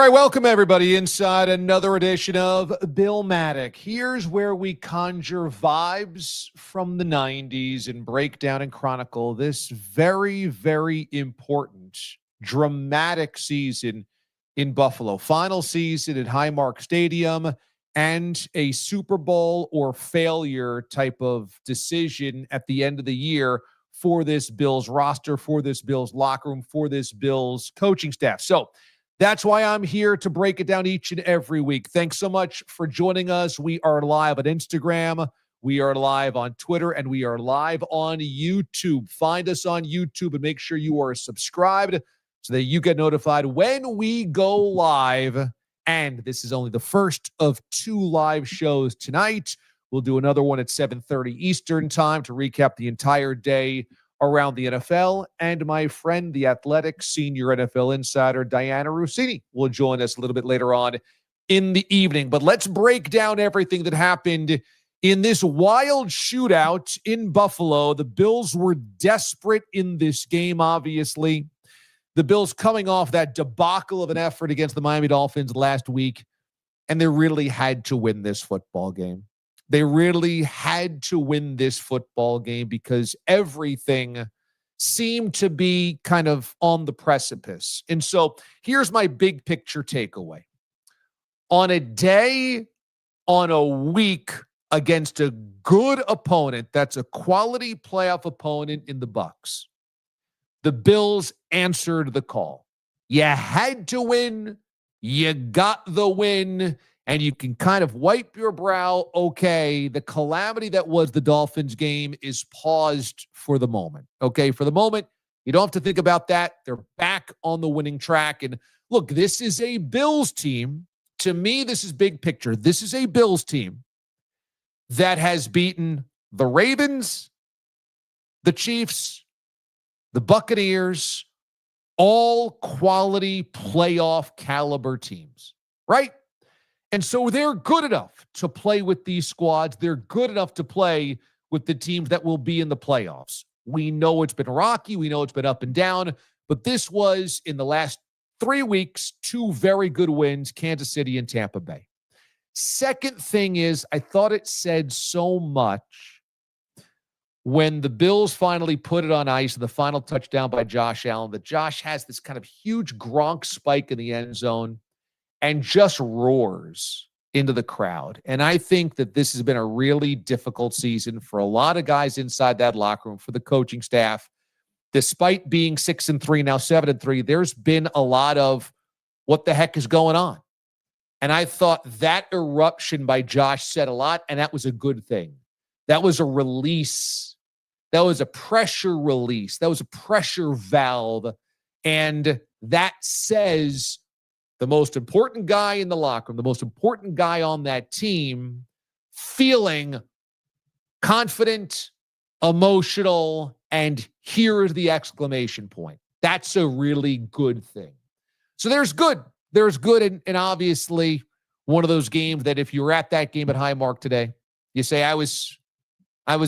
right, welcome everybody inside another edition of Bill Matic. Here's where we conjure vibes from the 90s and break down and chronicle this very, very important, dramatic season in Buffalo. Final season at Highmark Stadium and a Super Bowl or failure type of decision at the end of the year for this Bills roster, for this Bills locker room, for this Bills coaching staff. So that's why I'm here to break it down each and every week. Thanks so much for joining us. We are live on Instagram, we are live on Twitter, and we are live on YouTube. Find us on YouTube and make sure you are subscribed so that you get notified when we go live. And this is only the first of 2 live shows tonight. We'll do another one at 7:30 Eastern time to recap the entire day around the NFL. And my friend, the Athletic senior NFL insider, Diana Rossini, will join us a little bit later on in the evening. But let's break down everything that happened in this wild shootout in Buffalo. The Bills were desperate in this game, obviously. The Bills coming off that debacle of an effort against the Miami Dolphins last week, and they really had to win this football game. They really had to win this football game because everything seemed to be kind of on the precipice. And so here's my big picture takeaway. On a day, on a week against a good opponent, that's a quality playoff opponent in the Bucs, the Bills answered the call. You had to win. You got the win. And you can kind of wipe your brow. Okay, the calamity that was the Dolphins game is paused for the moment. Okay, for the moment, you don't have to think about that. They're back on the winning track. And look, this is a Bills team. To me, this is big picture. This is a Bills team that has beaten the Ravens, the Chiefs, the Buccaneers, all quality playoff caliber teams, right? And so they're good enough to play with these squads. They're good enough to play with the teams that will be in the playoffs. We know it's been rocky. We know it's been up and down. But this was, in the last 3 weeks, 2 very good wins, Kansas City and Tampa Bay. Second thing is, I thought it said so much when the Bills finally put it on ice, the final touchdown by Josh Allen, that Josh has this kind of huge Gronk spike in the end zone and just roars into the crowd. And I think that this has been a really difficult season for a lot of guys inside that locker room, for the coaching staff. Despite being 6-3, now 7-3, there's been a lot of what the heck is going on. And I thought that eruption by Josh said a lot, and that was a good thing. That was a release. That was a pressure release. That was a pressure valve. And that says the most important guy in the locker room, the most important guy on that team, feeling confident, emotional, and here's the exclamation point. That's a really good thing. So there's good. There's good, and obviously one of those games that if you were at that game at Highmark today, you say, I was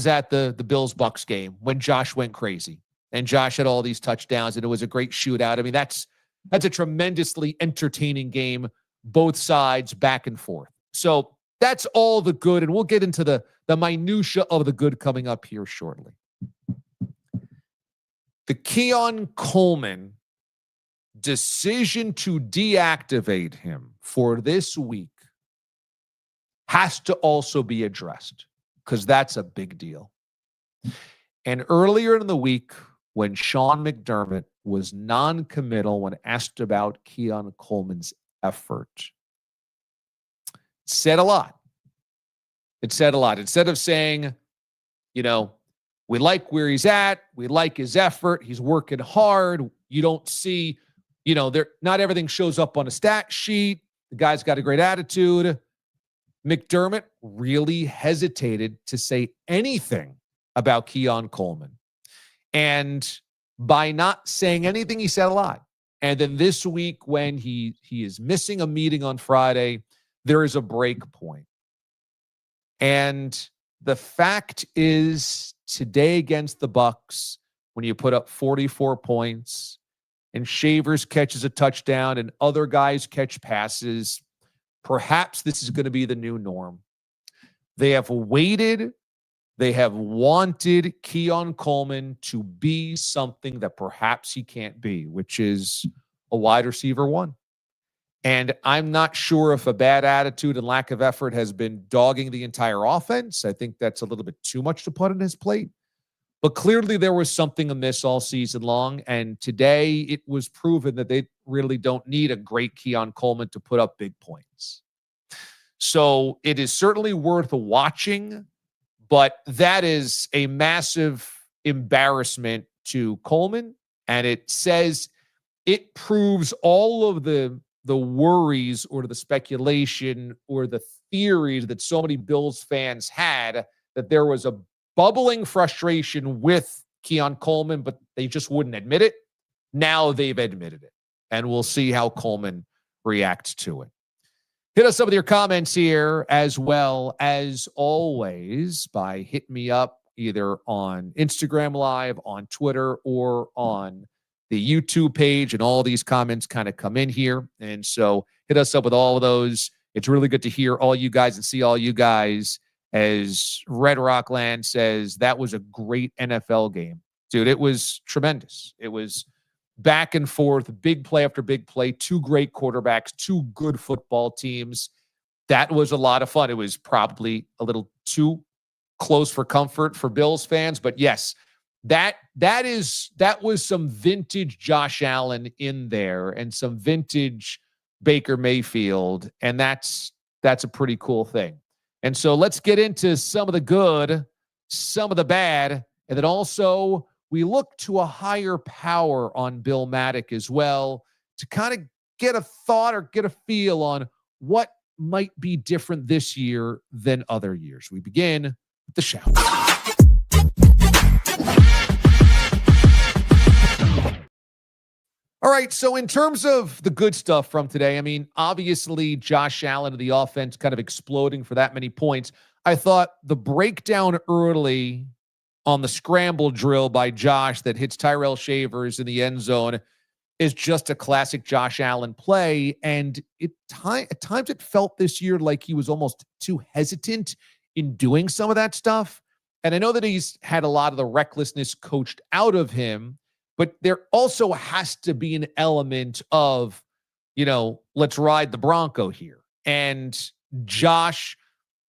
at the Bills-Bucs game when Josh went crazy, and Josh had all these touchdowns, and it was a great shootout. I mean, that's a tremendously entertaining game, both sides, back and forth. So that's all the good, and we'll get into the minutia of the good coming up here shortly. The Keon Coleman decision to deactivate him for this week has to also be addressed, because that's a big deal. And earlier in the week, when Sean McDermott was non-committal when asked about Keon Coleman's effort, it said a lot. It said a lot. Instead of saying, we like where he's at, we like his effort, he's working hard, you don't see, not everything shows up on a stat sheet, the guy's got a great attitude. McDermott really hesitated to say anything about Keon Coleman. And by not saying anything, he said a lot. And then this week, when he is missing a meeting on Friday, there is a break point. And the fact is, today against the Bucs, when you put up 44 points and Shavers catches a touchdown and other guys catch passes, perhaps this is going to be the new norm. They have waited. They have wanted Keon Coleman to be something that perhaps he can't be, which is a wide receiver one. And I'm not sure if a bad attitude and lack of effort has been dogging the entire offense. I think that's a little bit too much to put on his plate. But clearly there was something amiss all season long. And today it was proven that they really don't need a great Keon Coleman to put up big points. So it is certainly worth watching, but that is a massive embarrassment to Coleman. And it proves all of the worries or the speculation or the theories that so many Bills fans had that there was a bubbling frustration with Keon Coleman, but they just wouldn't admit it. Now they've admitted it, and we'll see how Coleman reacts to it. Hit us up with your comments here, as well as always by hitting me up either on Instagram Live, on Twitter, or on the YouTube page, and all these comments kind of come in here. And so hit us up with all of those. It's really good to hear all you guys and see all you guys. As Red Rockland says, that was a great NFL game. Dude, it was tremendous. It was back and forth, big play after big play, two great quarterbacks, two good football teams. That was a lot of fun. It was probably a little too close for comfort for Bills fans, but yes, that was some vintage Josh Allen in there and some vintage Baker Mayfield, and that's a pretty cool thing. And so let's get into some of the good, some of the bad, and then also we look to a higher power on Bill Matic as well to kind of get a thought or get a feel on what might be different this year than other years. We begin with the shout. All right, so in terms of the good stuff from today, I mean, obviously Josh Allen and the offense kind of exploding for that many points. I thought the breakdown early on the scramble drill by Josh that hits Tyrell Shavers in the end zone is just a classic Josh Allen play. And at times it felt this year like he was almost too hesitant in doing some of that stuff. And I know that he's had a lot of the recklessness coached out of him, but there also has to be an element of, let's ride the Bronco here. And Josh,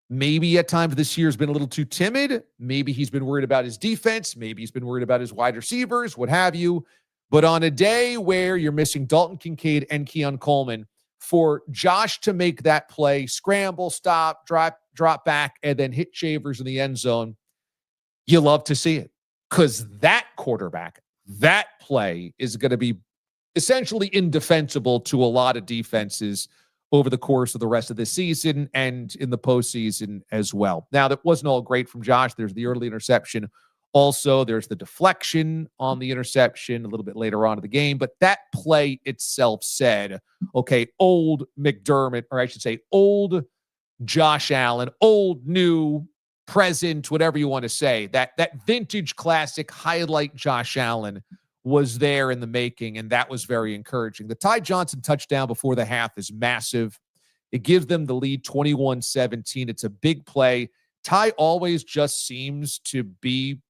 maybe at times this year has been a little too timid. Maybe he's been worried about his defense. Maybe he's been worried about his wide receivers, what have you. But on a day where you're missing Dalton Kincaid and Keon Coleman, for Josh to make that play, scramble, stop, drop back, and then hit Shavers in the end zone, you love to see it. Because that quarterback, that play is going to be essentially indefensible to a lot of defenses over the course of the rest of the season and in the postseason as well. Now, that wasn't all great from Josh. There's the early interception. Also, there's the deflection on the interception a little bit later on in the game. But that play itself said, okay, old McDermott, or I should say old Josh Allen, old, new, present, whatever you want to say, that vintage classic highlight Josh Allen was there in the making, and that was very encouraging. The Ty Johnson touchdown before the half is massive. It gives them the lead 21-17. It's a big play. Ty always just seems to be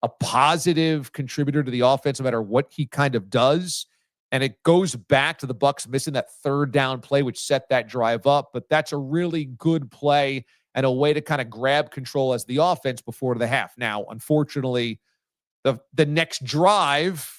a positive contributor to the offense no matter what he kind of does. And it goes back to the Bucs missing that third down play, which set that drive up. But that's a really good play and a way to kind of grab control as the offense before the half. Now, unfortunately, the next drive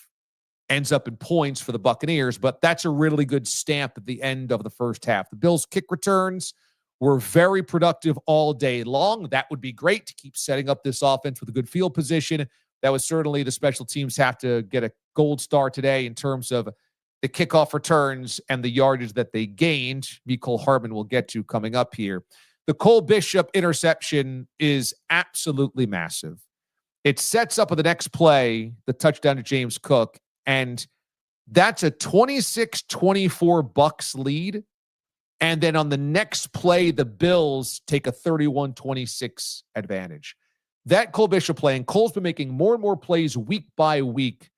ends up in points for the Buccaneers, but that's a really good stamp at the end of the first half. The Bills' kick returns were very productive all day long. That would be great to keep setting up this offense with a good field position. That was certainly the special teams have to get a gold star today in terms of the kickoff returns and the yardage that they gained. Mecole Hardman will get to coming up here. The Cole Bishop interception is absolutely massive. It sets up with the next play, the touchdown to James Cook, and that's a 26-24 Bucs lead. And then on the next play, the Bills take a 31-26 advantage. That Cole Bishop play, and Cole's been making more and more plays week by week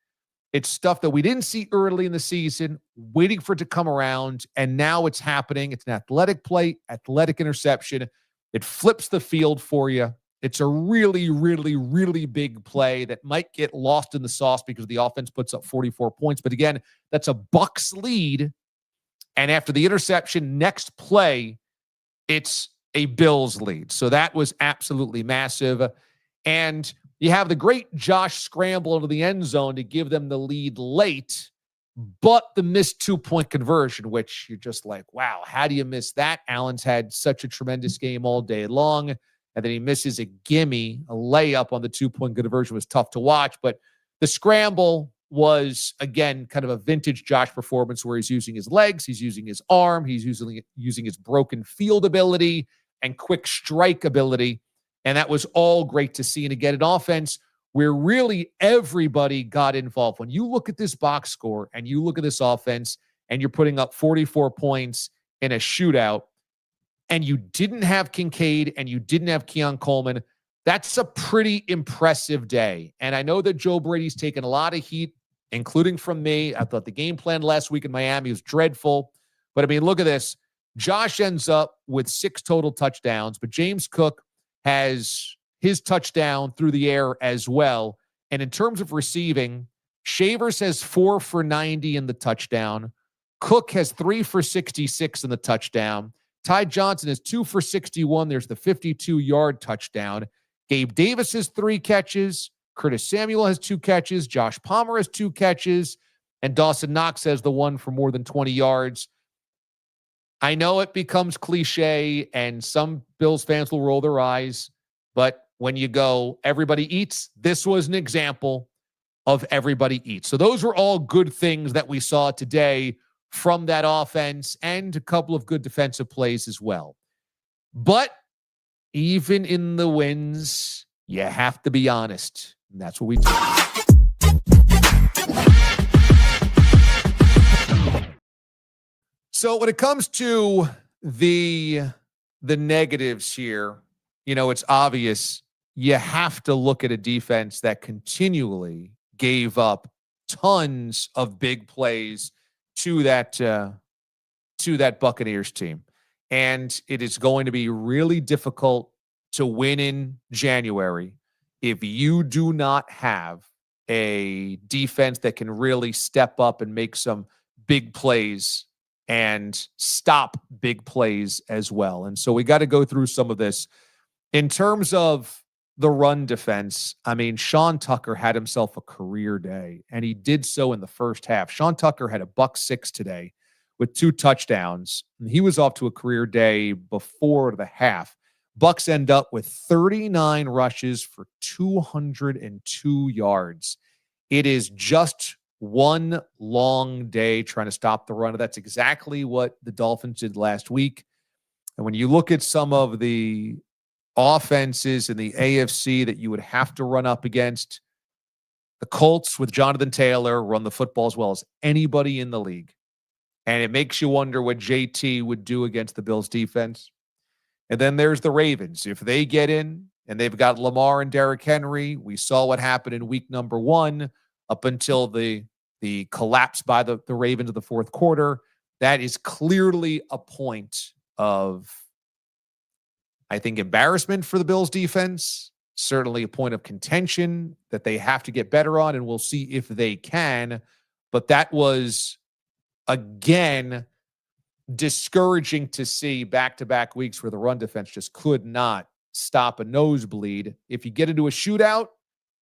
It's stuff that we didn't see early in the season, waiting for it to come around, and now it's happening. It's an athletic play, athletic interception. It flips the field for you. It's a really, really, really big play that might get lost in the sauce because the offense puts up 44 points. But again, that's a Bucs lead. And after the interception, next play, it's a Bills lead. So that was absolutely massive. And you have the great Josh scramble into the end zone to give them the lead late, but the missed 2-point conversion, which you're just like, wow, how do you miss that? Allen's had such a tremendous game all day long. And then he misses a gimme, a layup on the 2-point conversion was tough to watch. But the scramble was, again, kind of a vintage Josh performance where he's using his legs, he's using his arm, he's using his broken field ability and quick strike ability. And that was all great to see. And again, an offense where really everybody got involved. When you look at this box score and you look at this offense and you're putting up 44 points in a shootout, and you didn't have Kincaid and you didn't have Keon Coleman, that's a pretty impressive day. And I know that Joe Brady's taken a lot of heat, including from me. I thought the game plan last week in Miami was dreadful. But I mean, look at this. Josh ends up with 6 total touchdowns, but James Cook has his touchdown through the air as well. And in terms of receiving, Shavers has 4 for 90 in the touchdown. Cook has 3 for 66 in the touchdown. Ty Johnson has 2 for 61. There's the 52-yard touchdown. Gabe Davis has 3 catches. Curtis Samuel has 2 catches. Josh Palmer has 2 catches. And Dawson Knox has the 1 for more than 20 yards. I know it becomes cliche, and some Bills fans will roll their eyes. But when you go, everybody eats, this was an example of everybody eats. So those were all good things that we saw today from that offense, and a couple of good defensive plays as well. But even in the wins, you have to be honest. And that's what we do. So when it comes to the negatives here, you know, it's obvious you have to look at a defense that continually gave up tons of big plays to that Buccaneers team. And it is going to be really difficult to win in January if you do not have a defense that can really step up and make some big plays and stop big plays as well. And so we got to go through some of this. In terms of the run defense, I mean, Sean Tucker had himself a career day, and he did so in the first half. Sean Tucker had a $106 today with 2 touchdowns, and he was off to a career day before the half. Bucs end up with 39 rushes for 202 yards. It is just one long day trying to stop the run. That's exactly what the Dolphins did last week. And when you look at some of the offenses in the AFC that you would have to run up against, the Colts with Jonathan Taylor run the football as well as anybody in the league. And it makes you wonder what JT would do against the Bills defense. And then there's the Ravens. If they get in and they've got Lamar and Derrick Henry, we saw what happened in week number 1 up until the collapse by the Ravens in the fourth quarter. That is clearly a point of, I think, embarrassment for the Bills defense, certainly a point of contention that they have to get better on, and we'll see if they can. But that was, again, discouraging to see back-to-back weeks where the run defense just could not stop a nosebleed. If you get into a shootout,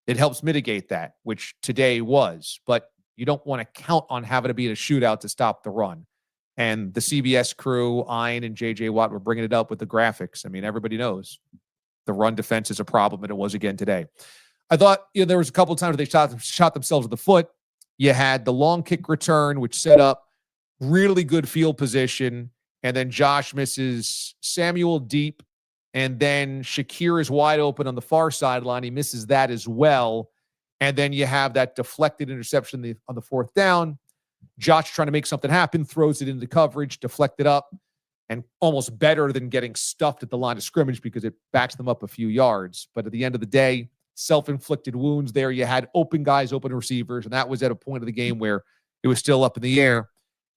it helps mitigate that, which today was. But you don't want to count on having to be in a shootout to stop the run. And the CBS crew, Ian and J.J. Watt, were bringing it up with the graphics. I mean, everybody knows the run defense is a problem, and it was again today. I thought, there was a couple of times where they shot themselves in the foot. You had the long kick return, which set up really good field position, and then Josh misses Samuel deep, and then Shakir is wide open on the far sideline. He misses that as well. And then you have that deflected interception on the 4th down. Josh trying to make something happen, throws it into coverage, deflected up, and almost better than getting stuffed at the line of scrimmage because it backs them up a few yards. But at the end of the day, self-inflicted wounds there. You had open guys, open receivers, and that was at a point of the game where it was still up in the air.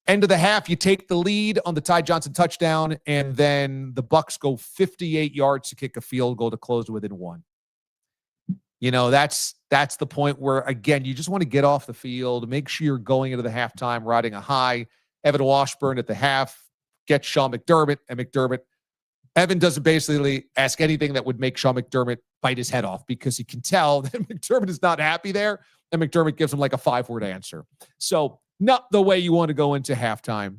End of the half, you take the lead on the Ty Johnson touchdown, and then the Bucs go 58 yards to kick a field goal to close within one. That's the point where, again, you just want to get off the field, make sure you're going into the halftime riding a high. Evan Washburn at the half gets Sean McDermott, and Evan doesn't basically ask anything that would make Sean McDermott bite his head off because he can tell that McDermott is not happy there, and McDermott gives him like a 5-word answer. So not the way you want to go into halftime.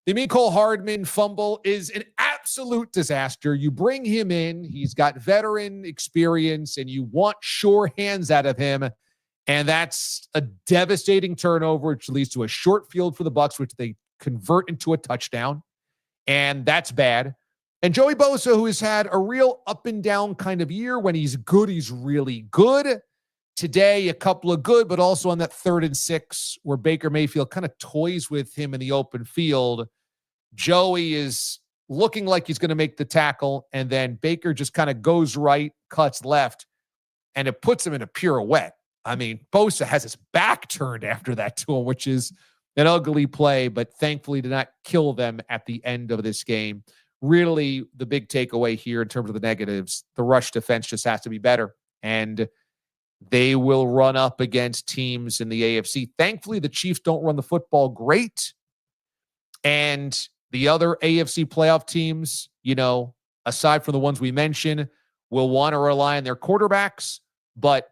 The Mecole Hardman fumble is an absolute disaster. You bring him in. He's got veteran experience, and you want sure hands out of him. And that's a devastating turnover, which leads to a short field for the Bucs, which they convert into a touchdown. And that's bad. And Joey Bosa, who has had a real up and down kind of year. When he's good, he's really good. Today, a couple of good, but also on that 3rd and 6 where Baker Mayfield kind of toys with him in the open field. Joey is looking like he's going to make the tackle, and then Baker just kind of goes right, cuts left, and it puts him in a pirouette. I mean, Bosa has his back turned after that to him, which is an ugly play, but thankfully did not kill them at the end of this game. Really, the big takeaway here in terms of the negatives, the rush defense just has to be better, and they will run up against teams in the AFC. Thankfully, the Chiefs don't run the football great. And the other AFC playoff teams, aside from the ones we mentioned, will want to rely on their quarterbacks. But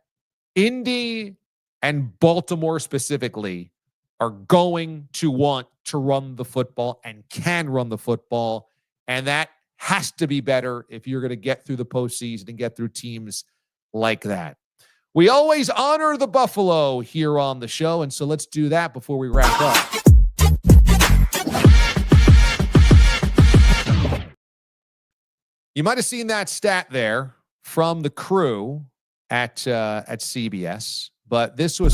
Indy and Baltimore specifically are going to want to run the football and can run the football. And that has to be better if you're going to get through the postseason and get through teams like that. We always honor the Buffalo here on the show, and so let's do that before we wrap up. You might have seen that stat there from the crew at CBS, but this was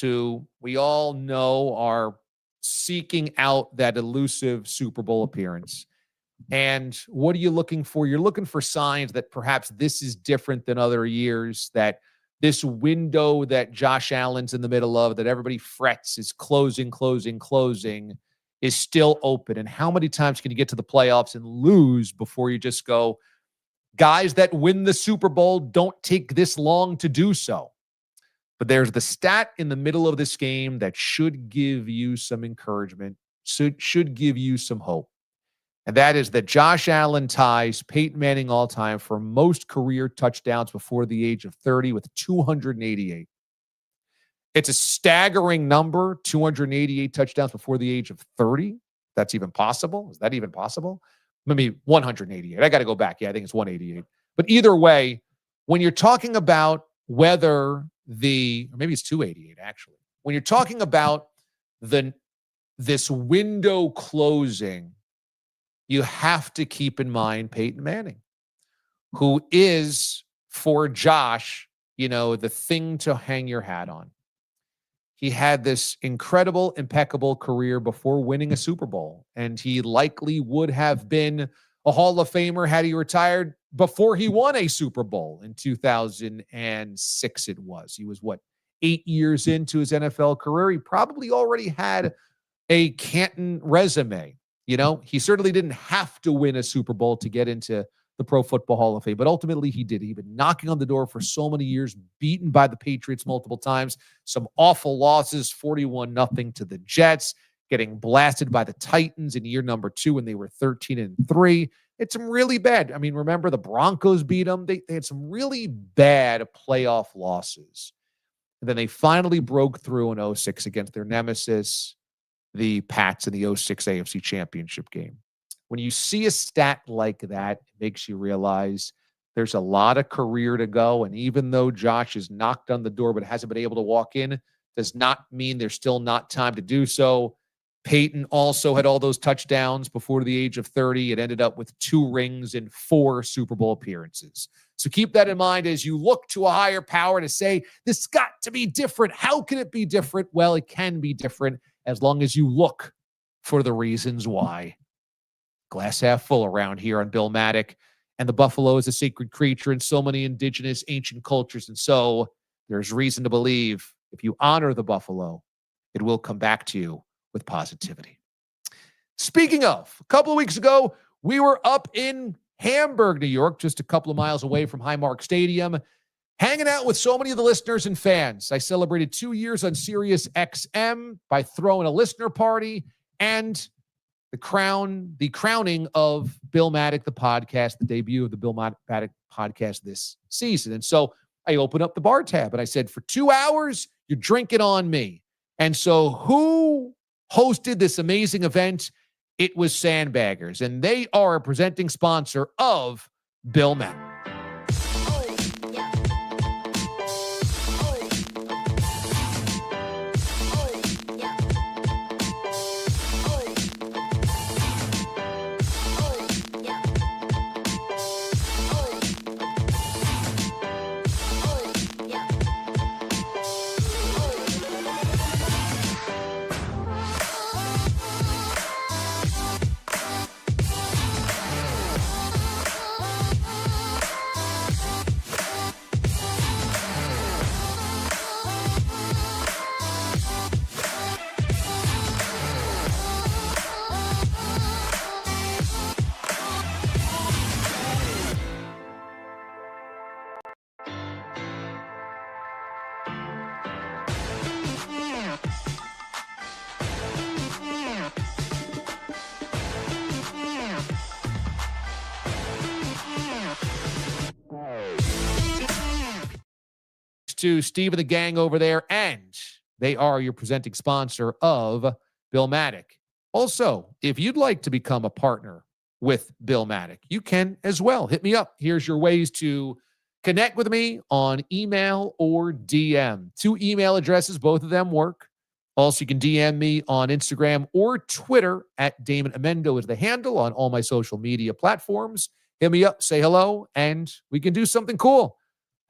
who we all know are seeking out that elusive Super Bowl appearance. And what are you looking for? You're looking for signs that perhaps this is different than other years, that this window that Josh Allen's in the middle of, that everybody frets is closing, is still open. And how many times can you get to the playoffs and lose before you just go, guys that win the Super Bowl don't take this long to do so? But there's the stat in the middle of this game that should give you some encouragement, should give you some hope. And that is that Josh Allen ties Peyton Manning all time for most career touchdowns before the age of 30 with 288. It's a staggering number, 288 touchdowns before the age of 30. That's even possible. Is that even possible? Maybe 188. I got to go back. Yeah, I think it's 188. But either way, when you're talking about whether or maybe it's 288 actually. When you're talking about this window closing, you have to keep in mind Peyton Manning, who is, for Josh, the thing to hang your hat on. He had this incredible, impeccable career before winning a Super Bowl, and he likely would have been a Hall of Famer had he retired before he won a Super Bowl in 2006 it was. He was, 8 years into his NFL career. He probably already had a Canton resume. He certainly didn't have to win a Super Bowl to get into the Pro Football Hall of Fame, but ultimately he did. He'd been knocking on the door for so many years, beaten by the Patriots multiple times, some awful losses, 41-0 to the Jets, getting blasted by the Titans in year number 2 when they were 13-3. It's some really bad. I mean, remember the Broncos beat them. They had some really bad playoff losses. And then they finally broke through in 2006 against their nemesis, the Pats, in the 2006 AFC Championship game. When you see a stat like that, it makes you realize there's a lot of career to go. And even though Josh is knocked on the door but hasn't been able to walk in, does not mean there's still not time to do so. Peyton also had all those touchdowns before the age of 30. It ended up with 2 rings and 4 Super Bowl appearances. So keep that in mind as you look to a higher power to say, this has got to be different. How can it be different? Well, it can be different as long as you look for the reasons why. glass half full around here on Bill Matic. And the buffalo is a sacred creature in so many indigenous ancient cultures. And so there's reason to believe if you honor the buffalo, it will come back to you with positivity. Speaking of, a couple of weeks ago, we were up in Hamburg, New York, just a couple of miles away from Highmark Stadium, hanging out with so many of the listeners and fans. I celebrated 2 years on Sirius XM by throwing a listener party and the crowning of Bill Matic, the podcast, the debut of the Bill Matic podcast this season. And so I opened up the bar tab and I said, for 2 hours, you're drinking on me. And so who hosted this amazing event? It was Sandbaggers, and they are a presenting sponsor of Bill Matic. To Steve and the gang over there, and they are your presenting sponsor of Bill Matic. Also, if you'd like to become a partner with Bill Matic, you can as well. Hit me up. Here's your ways to connect with me on email or DM. 2 email addresses, both of them work. Also, you can DM me on Instagram or Twitter at Damon Amendo is the handle on all my social media platforms. Hit me up, say hello, and we can do something cool.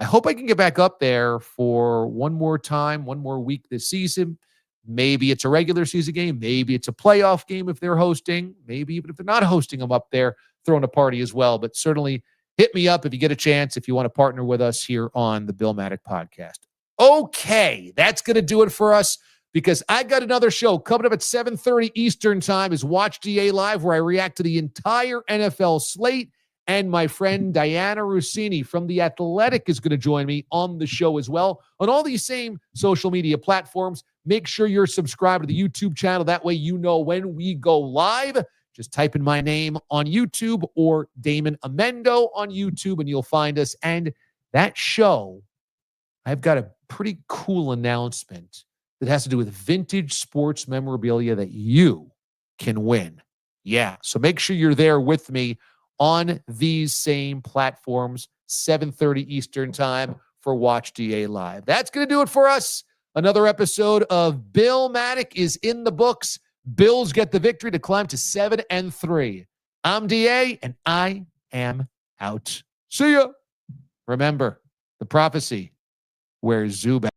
I hope I can get back up there for one more time, one more week this season. Maybe it's a regular season game. Maybe it's a playoff game if they're hosting. Maybe even if they're not hosting, I'm up there throwing a party as well. But certainly hit me up if you get a chance, if you want to partner with us here on the Bill Matic podcast. Okay, that's going to do it for us because I got another show coming up at 7:30 Eastern time is Watch DA Live, where I react to the entire NFL slate. And my friend Diana Rossini from The Athletic is going to join me on the show as well. On all these same social media platforms, make sure you're subscribed to the YouTube channel. That way you know when we go live. Just type in my name on YouTube or Damon Amendo on YouTube and you'll find us. And that show, I've got a pretty cool announcement that has to do with vintage sports memorabilia that you can win. Yeah, so make sure you're there with me on these same platforms, 7:30 Eastern time for Watch DA Live. That's going to do it for us. Another episode of Bill Matic is in the books. Bills get the victory to climb to 7-3. I'm DA, and I am out. See ya. Remember, the prophecy wears Zubat.